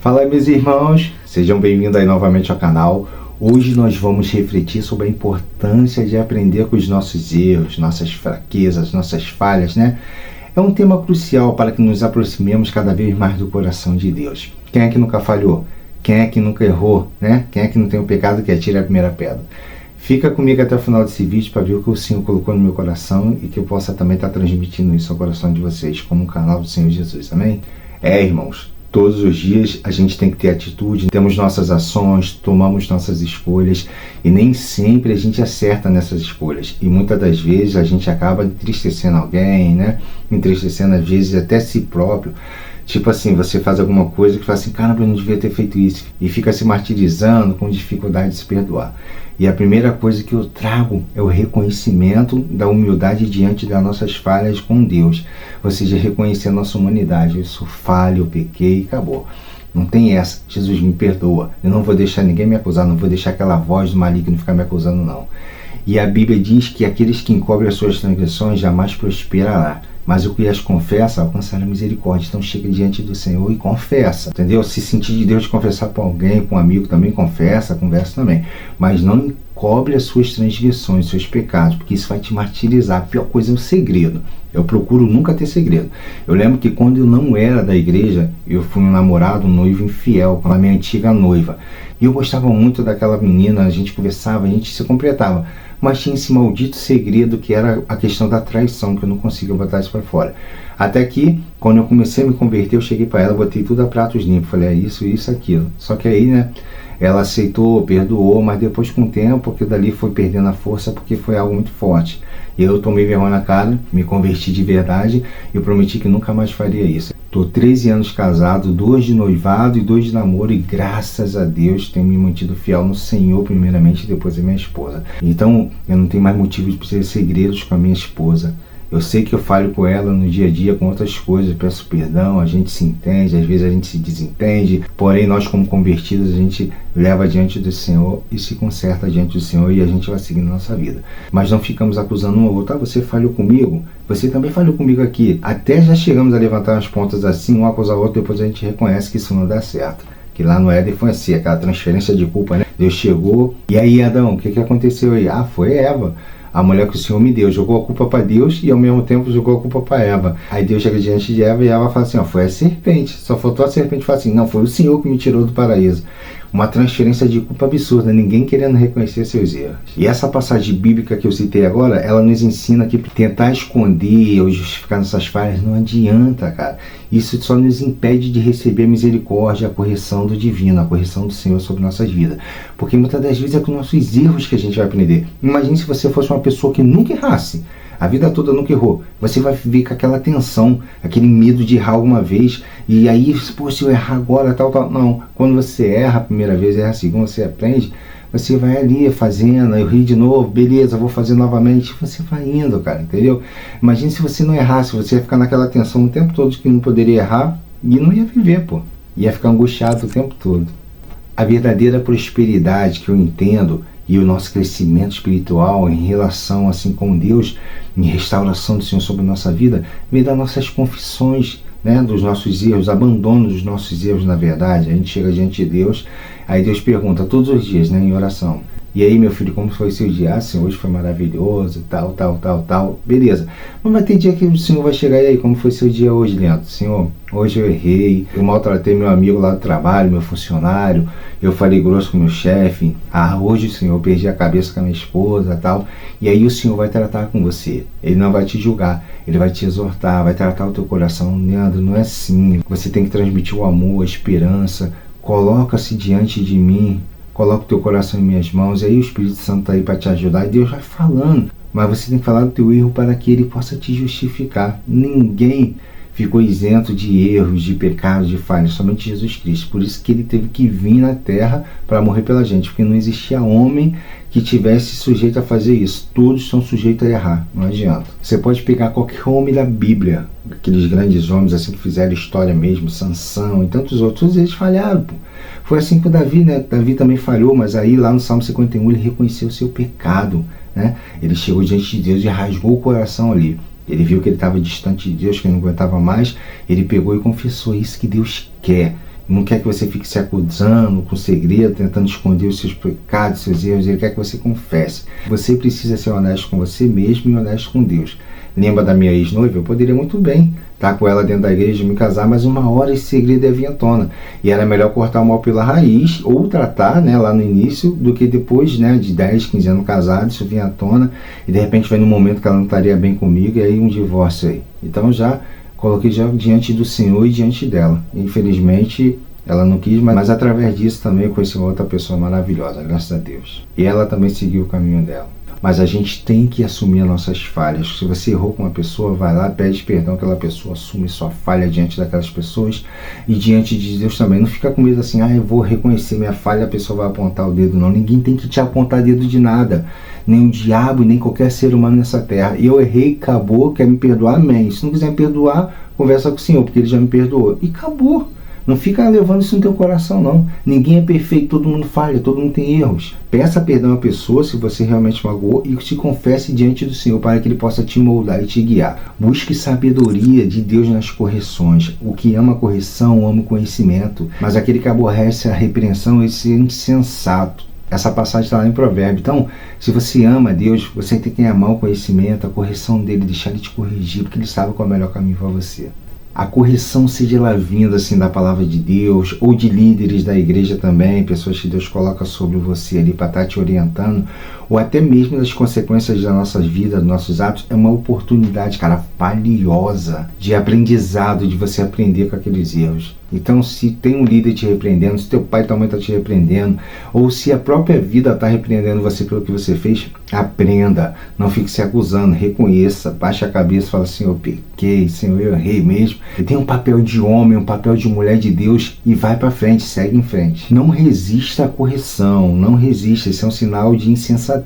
Fala, meus irmãos, sejam bem-vindos aí novamente ao canal. Hoje nós vamos refletir sobre a importância de aprender com os nossos erros, nossas fraquezas, nossas falhas, né? É um tema crucial para que nos aproximemos cada vez mais do coração de Deus. Quem é que nunca falhou? Quem é que nunca errou, né? Quem é que não tem o pecado que atire a primeira pedra? Fica comigo até o final desse vídeo para ver o que o Senhor colocou no meu coração e que eu possa também estar transmitindo isso ao coração de vocês, como um canal do Senhor Jesus, amém? Irmãos, todos os dias a gente tem que ter atitude, temos nossas ações, tomamos nossas escolhas e nem sempre a gente acerta nessas escolhas. E muitas das vezes a gente acaba entristecendo alguém, né? Entristecendo às vezes até si próprio. Tipo assim, você faz alguma coisa que fala assim, caramba, eu não devia ter feito isso. E fica se martirizando com dificuldade de se perdoar. E a primeira coisa que eu trago é o reconhecimento da humildade diante das nossas falhas com Deus. Ou seja, reconhecer a nossa humanidade. Eu sou falho, eu pequei e acabou. Não tem essa. Jesus me perdoa. Eu não vou deixar ninguém me acusar, não vou deixar aquela voz do maligno ficar me acusando, não. E a Bíblia diz que aqueles que encobrem as suas transgressões jamais prosperará. Mas o que as confessa alcançará misericórdia. Então chega diante do Senhor e confessa, entendeu? Se sentir de Deus de confessar para alguém, para um amigo também, confessa, conversa também. Mas não encobre as suas transgressões, seus pecados, porque isso vai te martirizar. A pior coisa é o segredo. Eu procuro nunca ter segredo. Eu lembro que quando eu não era da igreja, eu fui um namorado, um noivo infiel com a minha antiga noiva. E eu gostava muito daquela menina, a gente conversava, a gente se completava. Mas tinha esse maldito segredo que era a questão da traição, que eu não conseguia botar isso para fora. Até que, quando eu comecei a me converter, eu cheguei para ela, botei tudo a pratos limpos. Falei, isso, aquilo. Só que aí, né, ela aceitou, perdoou, mas depois com o tempo, aquilo dali foi perdendo a força porque foi algo muito forte. E eu tomei vergonha na cara, me converti de verdade e eu prometi que nunca mais faria isso. Estou 13 anos casado, 2 de noivado e 2 de namoro e graças a Deus tenho me mantido fiel no Senhor primeiramente e depois a minha esposa. Então eu não tenho mais motivo de ter segredos com a minha esposa. Eu sei que eu falho com ela no dia a dia com outras coisas, peço perdão, a gente se entende, às vezes a gente se desentende, porém nós como convertidos a gente leva diante do Senhor e se conserta diante do Senhor e a gente vai seguindo a nossa vida. Mas não ficamos acusando um ao outro, você falhou comigo, você também falhou comigo aqui. Até já chegamos a levantar as pontas assim, um acusar o outro, depois a gente reconhece que isso não dá certo. Que lá no Éden foi assim, aquela transferência de culpa, né? Deus chegou, e aí Adão, o que aconteceu aí? Foi Eva. A mulher que o Senhor me deu, jogou a culpa para Deus e ao mesmo tempo jogou a culpa para Eva. Aí Deus chega diante de Eva e Eva fala assim, foi a serpente. Só faltou a serpente falar assim, não, foi o Senhor que me tirou do paraíso. Uma transferência de culpa absurda, ninguém querendo reconhecer seus erros. E essa passagem bíblica que eu citei agora, ela nos ensina que tentar esconder ou justificar nossas falhas não adianta, cara. Isso só nos impede de receber a misericórdia, a correção do divino, a correção do Senhor sobre nossas vidas. Porque muitas das vezes é com nossos erros que a gente vai aprender. Imagine se você fosse uma pessoa que nunca errasse. A vida toda nunca errou. Você vai viver com aquela tensão, aquele medo de errar alguma vez. E aí, pô, se eu errar agora, tal. Não. Quando você erra a primeira vez, erra a segunda, você aprende. Você vai ali fazendo, eu ri de novo, beleza, vou fazer novamente. Você vai indo, cara, entendeu? Imagine se você não errasse, você ia ficar naquela tensão o tempo todo de que não poderia errar e não ia viver, pô. Ia ficar angustiado o tempo todo. A verdadeira prosperidade que eu entendo e o nosso crescimento espiritual em relação assim com Deus, em restauração do Senhor sobre a nossa vida, vem das nossas confissões, né, dos nossos erros, abandono dos nossos erros na verdade. A gente chega diante de Deus, aí Deus pergunta todos os dias, né, em oração, e aí meu filho, como foi o seu dia? Assim, hoje foi maravilhoso, tal, beleza. Mas vai ter dia que o Senhor vai chegar, e aí, como foi seu dia hoje, Leandro? Senhor, hoje eu errei, eu maltratei meu amigo lá do trabalho, meu funcionário, eu falei grosso com meu chefe, hoje, Senhor, eu perdi a cabeça com a minha esposa, tal. E aí o Senhor vai tratar com você, Ele não vai te julgar, Ele vai te exortar, vai tratar o teu coração. Leandro, não é assim, você tem que transmitir o amor, a esperança, coloca-se diante de mim, coloca o teu coração em minhas mãos, e aí o Espírito Santo está aí para te ajudar, e Deus vai falando, mas você tem que falar do teu erro para que Ele possa te justificar. Ninguém ficou isento de erros, de pecados, de falhas, somente Jesus Cristo. Por isso que Ele teve que vir na terra para morrer pela gente, porque não existia homem que tivesse sujeito a fazer isso. Todos são sujeitos a errar, não adianta. Você pode pegar qualquer homem da Bíblia, aqueles grandes homens assim que fizeram história mesmo, Sansão e tantos outros, todos eles falharam, pô. Foi assim com Davi, né? Davi também falhou, mas aí lá no Salmo 51 ele reconheceu o seu pecado, né? Ele chegou diante de Deus e rasgou o coração ali. Ele viu que ele estava distante de Deus, que ele não aguentava mais, ele pegou e confessou isso que Deus quer. não quer que você fique se acusando com segredo, tentando esconder os seus pecados, seus erros. Ele quer que você confesse. Você precisa ser honesto com você mesmo e honesto com Deus. Lembra da minha ex-noiva? Eu poderia muito bem estar com ela dentro da igreja, me casar, mas uma hora esse segredo ia vir à tona. E era melhor cortar o mal pela raiz, ou tratar, né, lá no início, do que depois, né, de 10, 15 anos casados, isso vinha à tona, e de repente vem num momento que ela não estaria bem comigo, e aí um divórcio aí. Então já coloquei já diante do Senhor e diante dela. Infelizmente, ela não quis, mas através disso também eu conheci uma outra pessoa maravilhosa, graças a Deus. E ela também seguiu o caminho dela. Mas a gente tem que assumir as nossas falhas. Se você errou com uma pessoa, vai lá, pede perdão àquela pessoa, assume sua falha diante daquelas pessoas e diante de Deus também. Não fica com medo assim, eu vou reconhecer minha falha, a pessoa vai apontar o dedo. Não, ninguém tem que te apontar dedo de nada. Nem o diabo, nem qualquer ser humano nessa terra. Eu errei, acabou, quer me perdoar, amém. Se não quiser me perdoar, conversa com o Senhor, porque Ele já me perdoou. E acabou. Não fica levando isso no teu coração, não. Ninguém é perfeito, todo mundo falha, todo mundo tem erros. Peça perdão à pessoa se você realmente magoou e se confesse diante do Senhor para que Ele possa te moldar e te guiar. Busque sabedoria de Deus nas correções. O que ama a correção, ama o conhecimento. Mas aquele que aborrece a repreensão, esse é insensato. Essa passagem está lá em Provérbios. Então, se você ama Deus, você tem que amar o conhecimento, a correção dele, deixar Ele te corrigir, porque Ele sabe qual é o melhor caminho para você. A correção, seja ela vinda assim da palavra de Deus ou de líderes da igreja também, pessoas que Deus coloca sobre você ali para estar te orientando, ou até mesmo das consequências da nossa vida, dos nossos atos, é uma oportunidade, cara, valiosa de aprendizado, de você aprender com aqueles erros. Então, se tem um líder te repreendendo, se teu pai e tua mãe estão te repreendendo, ou se a própria vida está repreendendo você pelo que você fez, aprenda, não fique se acusando, reconheça, baixe a cabeça e fala assim, eu pequei, Senhor, eu errei mesmo. E tem um papel de homem, um papel de mulher de Deus e vai para frente, segue em frente. Não resista à correção, não resista, isso é um sinal de insensatez.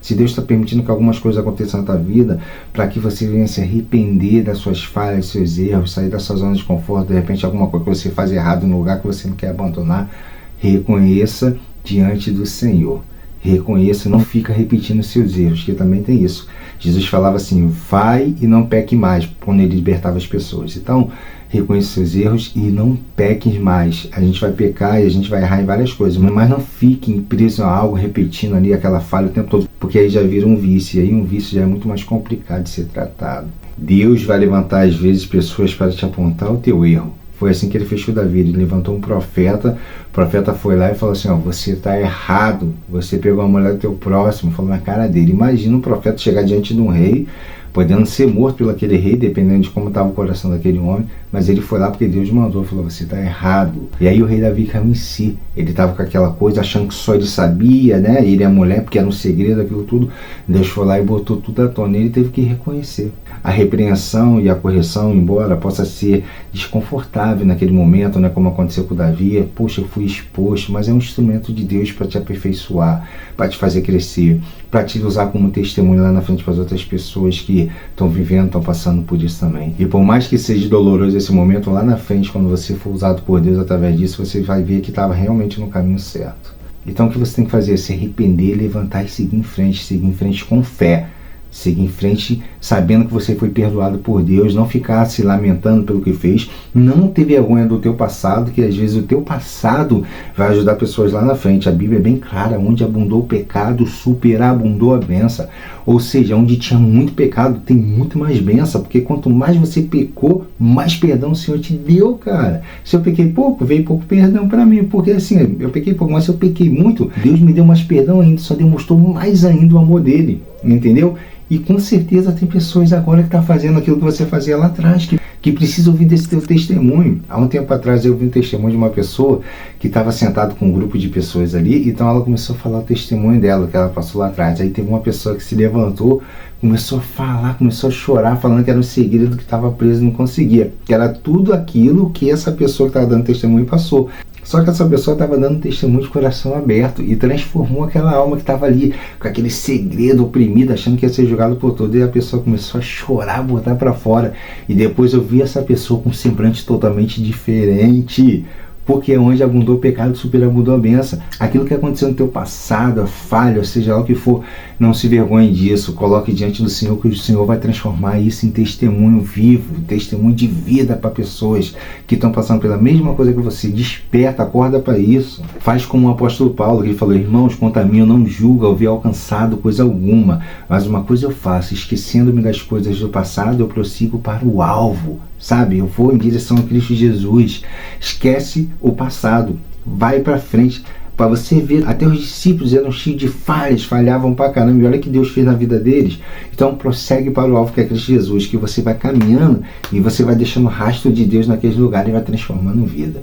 Se Deus está permitindo que algumas coisas aconteçam na tua vida, para que você venha se arrepender das suas falhas, dos seus erros, sair da sua zona de conforto, de repente alguma coisa que você faz errado no lugar que você não quer abandonar, reconheça diante do Senhor. Reconheça, não fica repetindo seus erros, que também tem isso. Jesus falava assim, vai e não peque mais, quando Ele libertava as pessoas. Então, reconheça seus erros e não peque mais. A gente vai pecar e a gente vai errar em várias coisas, mas não fique preso a algo, repetindo ali aquela falha o tempo todo, porque aí já vira um vício, e aí um vício já é muito mais complicado de ser tratado. Deus vai levantar às vezes pessoas para te apontar o teu erro. Foi assim que Ele fez com Davi. Ele levantou um profeta, o profeta foi lá e falou assim, você está errado, você pegou a mulher do teu próximo, falou na cara dele. Imagina um profeta chegar diante de um rei, podendo ser morto pelo aquele rei, dependendo de como estava o coração daquele homem, mas ele foi lá porque Deus mandou, falou, você está errado. E aí o rei Davi caiu em si, ele estava com aquela coisa, achando que só ele sabia, né, ele e a mulher, porque era um segredo, aquilo tudo. Deus foi lá e botou tudo à tona, e ele teve que reconhecer. A repreensão e a correção, embora possa ser desconfortável naquele momento, né, como aconteceu com Davi, poxa, eu fui exposto, mas é um instrumento de Deus para te aperfeiçoar, para te fazer crescer, para te usar como testemunho lá na frente para as outras pessoas que estão vivendo, estão passando por isso também. E por mais que seja doloroso esse momento, lá na frente, quando você for usado por Deus através disso, você vai ver que estava realmente no caminho certo. Então o que você tem que fazer é se arrepender, levantar e seguir em frente com fé. Seguir em frente sabendo que você foi perdoado por Deus, não ficar se lamentando pelo que fez, não ter vergonha do teu passado, que às vezes o teu passado vai ajudar pessoas lá na frente. A Bíblia é bem clara, onde abundou o pecado, superabundou a bênção. Ou seja, onde tinha muito pecado, tem muito mais bênção, porque quanto mais você pecou, mais perdão o Senhor te deu, cara. Se eu pequei pouco, veio pouco perdão para mim, porque assim, eu pequei pouco, mas se eu pequei muito, Deus me deu mais perdão ainda, só demonstrou mais ainda o amor dele, entendeu? E com certeza tem pessoas agora que estão fazendo aquilo que você fazia lá atrás, que precisa ouvir desse teu testemunho. Há um tempo atrás eu vi um testemunho de uma pessoa que estava sentado com um grupo de pessoas ali, então ela começou a falar o testemunho dela, que ela passou lá atrás. Aí teve uma pessoa que se levantou, começou a falar, começou a chorar, falando que era um segredo que estava preso e não conseguia. Que era tudo aquilo que essa pessoa que estava dando testemunho passou. Só que essa pessoa estava dando testemunho de coração aberto e transformou aquela alma que estava ali com aquele segredo oprimido, achando que ia ser jogado por todo. E a pessoa começou a chorar, botar para fora. E depois eu vi essa pessoa com um semblante totalmente diferente. Porque onde abundou o pecado, superabundou a bênção. Aquilo que aconteceu no teu passado, a falha, seja lá o que for, não se vergonhe disso. Coloque diante do Senhor, que o Senhor vai transformar isso em testemunho vivo, testemunho de vida para pessoas que estão passando pela mesma coisa que você. Desperta, acorda para isso. Faz como o apóstolo Paulo, que falou: irmãos, quanto a mim, eu não julgo haver alcançado coisa alguma, mas uma coisa eu faço, esquecendo-me das coisas do passado, eu prossigo para o alvo. Sabe, eu vou em direção a Cristo Jesus. Esquece o passado, vai para frente, para você ver. Até os discípulos eram cheios de falhas, falhavam pra caramba, e olha o que Deus fez na vida deles. Então prossegue para o alvo, que é Cristo Jesus, que você vai caminhando e você vai deixando o rastro de Deus naqueles lugares e vai transformando vida.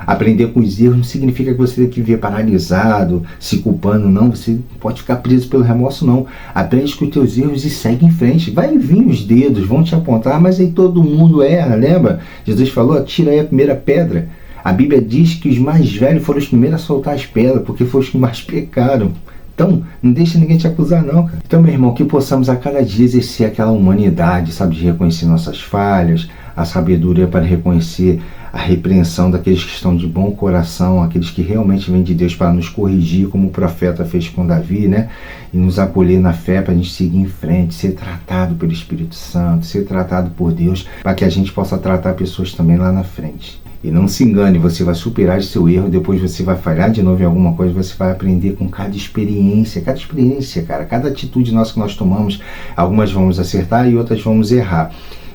Aprender com os erros não significa que você tem que viver paralisado, se culpando, não. Você não pode ficar preso pelo remorso, não. Aprende com os teus erros e segue em frente. Vai vir os dedos, vão te apontar, mas aí todo mundo erra, lembra? Jesus falou: tira aí a primeira pedra. A Bíblia diz que os mais velhos foram os primeiros a soltar as pedras, porque foram os que mais pecaram. Então, não deixa ninguém te acusar, não, cara. Então, meu irmão, que possamos a cada dia exercer aquela humanidade, sabe, de reconhecer nossas falhas, a sabedoria para reconhecer a repreensão daqueles que estão de bom coração, aqueles que realmente vêm de Deus para nos corrigir, como o profeta fez com Davi, né? E nos acolher na fé para a gente seguir em frente, ser tratado pelo Espírito Santo, ser tratado por Deus, para que a gente possa tratar pessoas também lá na frente. E não se engane, você vai superar o seu erro, depois você vai falhar de novo em alguma coisa, você vai aprender com cada experiência, cara, cada atitude nossa que nós tomamos, algumas vamos acertar e outras vamos errar.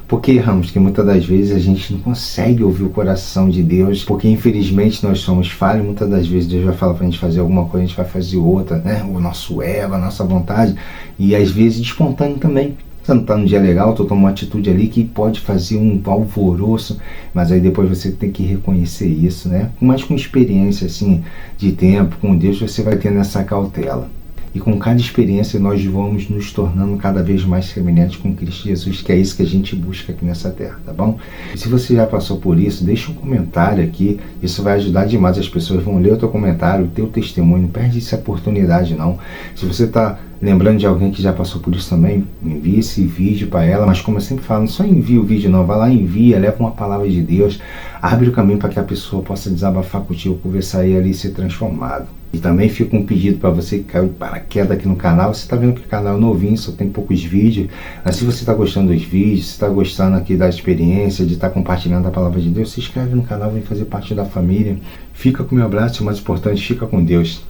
Por que erramos? Porque muitas das vezes a gente não consegue ouvir o coração de Deus, porque infelizmente nós somos falhos. Muitas das vezes Deus vai falar para a gente fazer alguma coisa, a gente vai fazer outra, né? O nosso ego, a nossa vontade, e às vezes de espontâneo também. Você não está num dia legal, tu toma uma atitude ali que pode fazer um alvoroço, mas aí depois você tem que reconhecer isso, né? Mas com experiência assim, de tempo, com Deus, você vai tendo essa cautela. E com cada experiência nós vamos nos tornando cada vez mais semelhantes com Cristo Jesus, que é isso que a gente busca aqui nessa terra, tá bom? E se você já passou por isso, deixa um comentário aqui, isso vai ajudar demais, as pessoas vão ler o teu comentário, o teu testemunho, não perde essa oportunidade não. Se você está lembrando de alguém que já passou por isso também, envie esse vídeo para ela, mas como eu sempre falo, não só envia o vídeo não, vai lá, envia, leva uma palavra de Deus, abre o caminho para que a pessoa possa desabafar contigo, conversar e ali ser transformado. E também fica um pedido para você que caiu de paraquedas aqui no canal. Você está vendo que o canal é novinho, só tem poucos vídeos, mas se você está gostando dos vídeos, se está gostando aqui da experiência, de estar compartilhando a palavra de Deus, se inscreve no canal, vem fazer parte da família. Fica com o meu abraço, o mais importante, fica com Deus.